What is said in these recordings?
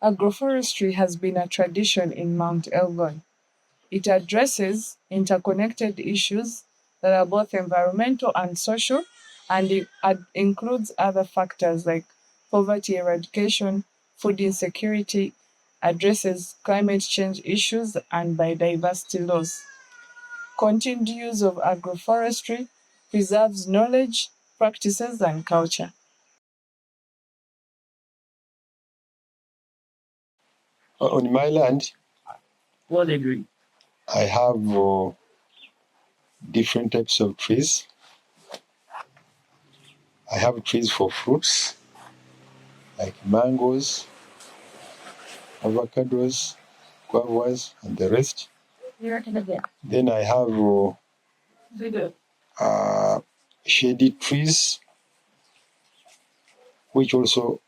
Agroforestry has been a tradition in Mount Elgon. It addresses interconnected issues that are both environmental and social, and it includes other factors like poverty eradication, food insecurity, addresses climate change issues, and biodiversity loss. Continued use of agroforestry preserves knowledge, practices, and culture. On my land, What degree? I have different types of trees. I have trees for fruits, like mangoes, avocados, guavas, and the rest. Then I have shady trees, which also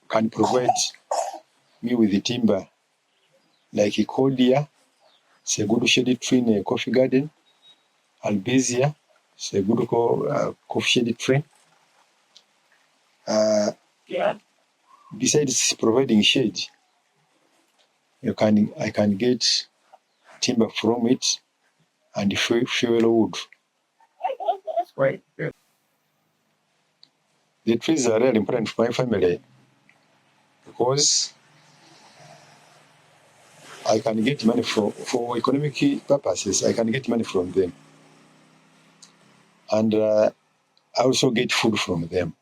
can provide me with the timber, like Ecodia, it's a good shady tree in a coffee garden. Albizia, it's a good coffee shady tree. Besides providing shade, I can get timber from it and fuel wood. Right. The trees are really important for my family because I can get money for economic purposes. I can get money from them, and I also get food from them.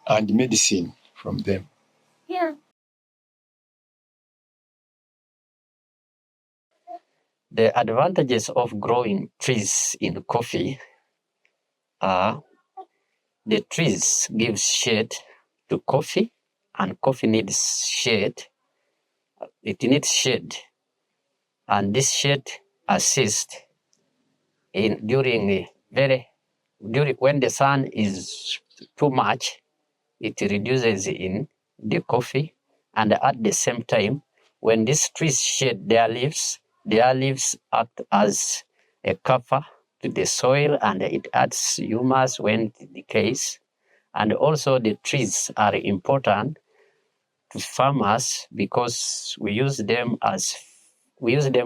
And medicine from them. Yeah. The advantages of growing trees in coffee are the trees give shade to coffee, and coffee needs shade. It needs shade, and this shade assists in during when the sun is too much, it reduces in the coffee, and at the same time, when these trees shed their leaves act as a cover to the soil, and it adds humus when it decays. And also the trees are important to farmers because we use them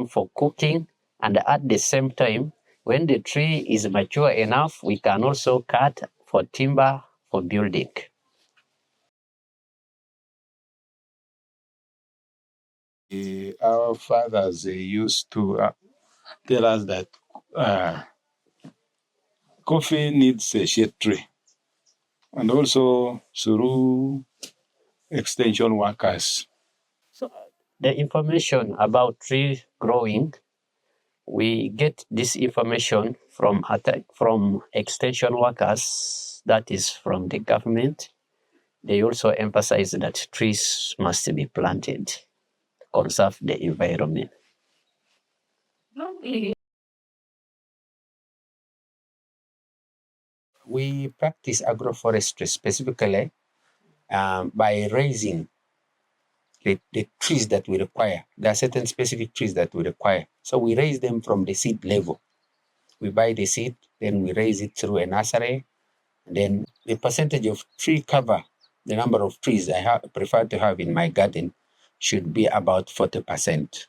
for cooking, and at the same time, when the tree is mature enough, we can also cut for timber for building. Our fathers used to tell us that coffee needs a shade tree, and also through extension workers. So the information about tree growing, we get this information from extension workers, that is from the government. They also emphasize that trees must be planted to conserve the environment. We practice agroforestry specifically by raising the trees that we require. There are certain specific trees that we require. So we raise them from the seed level. We buy the seed, then we raise it through a nursery. Then the percentage of tree cover, the number of trees I prefer to have in my garden, should be about 40%.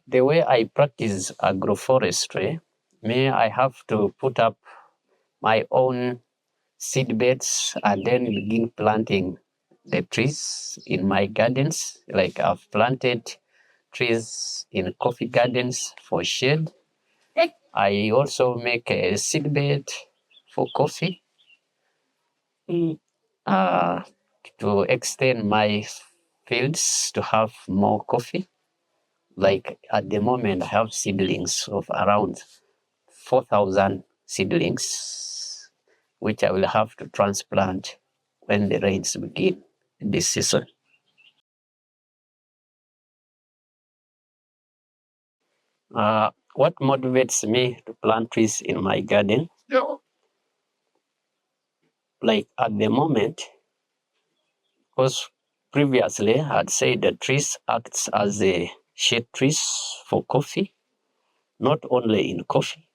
The way I practice agroforestry, I have to put up my own seed beds and then begin planting the trees in my gardens. Like I've planted trees in coffee gardens for shade. I also make a seed bed for coffee to extend my fields to have more coffee. Like at the moment, I have seedlings of around 4,000 seedlings, which I will have to transplant when the rains begin this season. What motivates me to plant trees in my garden? Like at the moment, because previously I'd said that trees acts as a shade trees for coffee, not only in coffee,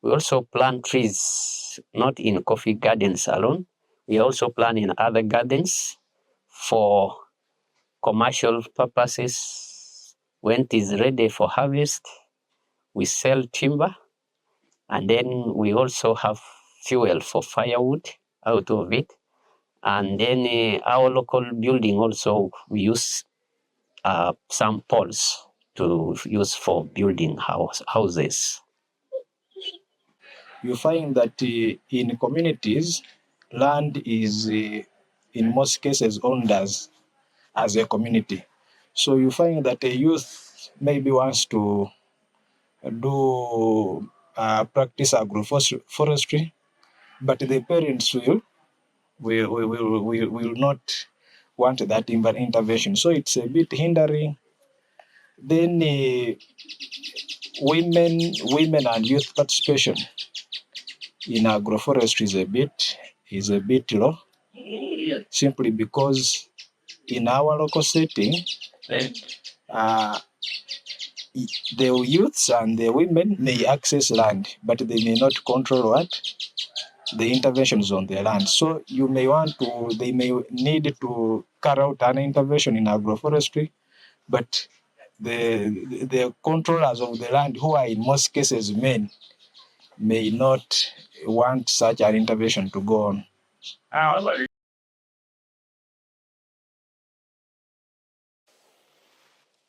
We also plant trees, not in coffee gardens alone. We also plant in other gardens for commercial purposes. When it is ready for harvest, we sell timber, and then we also have fuel for firewood out of it. And then our local building also, we use some poles to use for building houses. You find that in communities, land is in most cases owned as a community. So you find that a youth maybe wants to do practice agroforestry, but the parents will not want that intervention. So it's a bit hindering. Then women and youth participation in agroforestry is a bit low, simply because in our local setting, the youths and the women may access land, but they may not control the interventions on their land. So they may need to carry out an intervention in agroforestry, but the controllers of the land, who are in most cases men, may not want such an intervention to go on.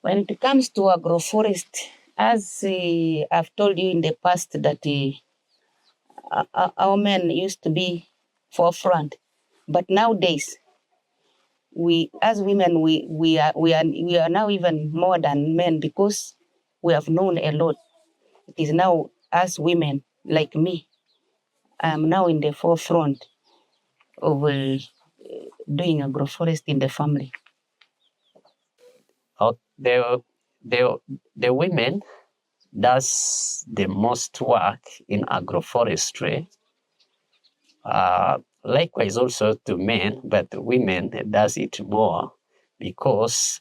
When it comes to agroforest, as I've told you in the past that our men used to be forefront, but nowadays we as women we are now even more than men, because we have known a lot. It is now as women like me, I'm now in the forefront of doing agroforest in the family. The women does the most work in agroforestry. Likewise also to men, but women does it more, because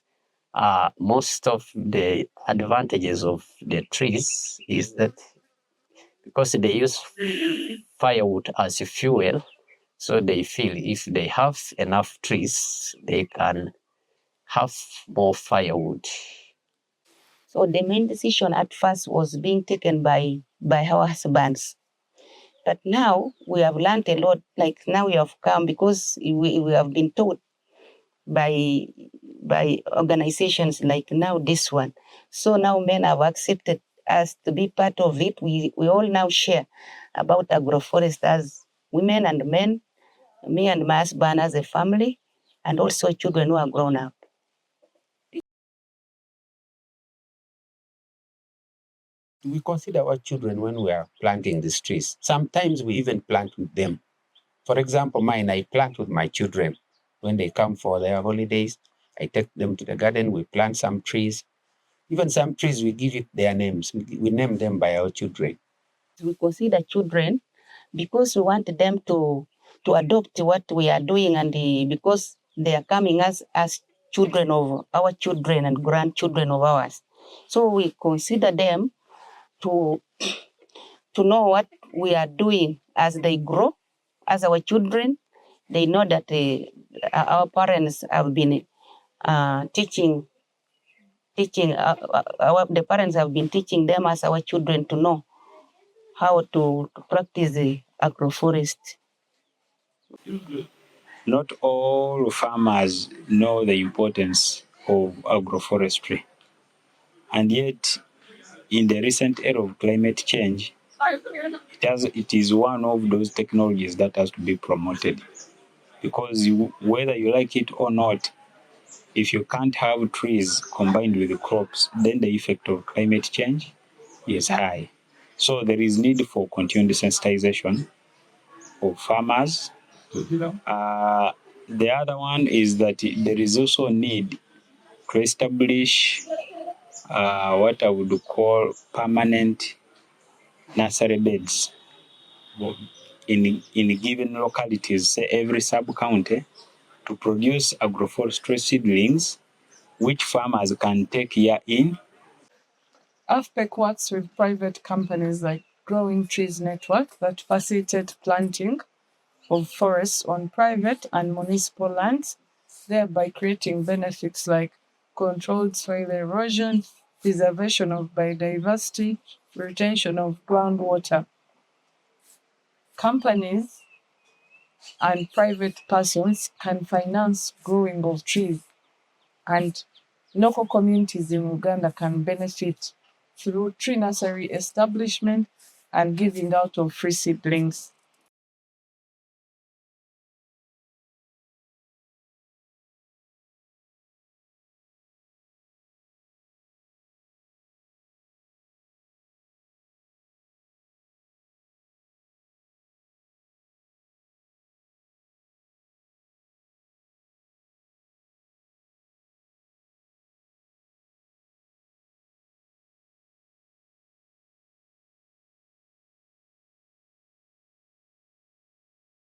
most of the advantages of the trees is that because they use firewood as a fuel, so they feel if they have enough trees, they can have more firewood. So the main decision at first was being taken by our husbands. But now we have learned a lot. Like now we have come because we have been taught by organizations like now this one. So now men have accepted us to be part of it. We all now share about agroforest as women and men, me and my husband as a family, and also children who are grown up. We consider our children when we are planting these trees. Sometimes we even plant with them. For example, mine, I plant with my children. When they come for their holidays, I take them to the garden, we plant some trees. Even some trees, we give it their names. We name them by our children. We consider children because we want them to adopt what we are doing, and because they are coming as children of our children and grandchildren of ours. So we consider them to know what we are doing as they grow, as our children. They know that our parents have been teaching. The parents have been teaching them as our children to know how to practice the agroforest. Not all farmers know the importance of agroforestry. And yet, in the recent era of climate change, it is one of those technologies that has to be promoted. Because whether you like it or not, if you can't have trees combined with the crops, then the effect of climate change is high. So there is need for continued sensitization of farmers. The other one is that there is also need to establish what I would call permanent nursery beds in given localities, say every sub-county, to produce agroforestry seedlings, which farmers can take year in. AFPEC works with private companies like growing trees network that facilitate planting of forests on private and municipal lands, thereby creating benefits like controlled soil erosion, preservation of biodiversity, retention of groundwater. Companies and private persons can finance growing of trees, and local communities in Uganda can benefit through tree nursery establishment and giving out of free seedlings.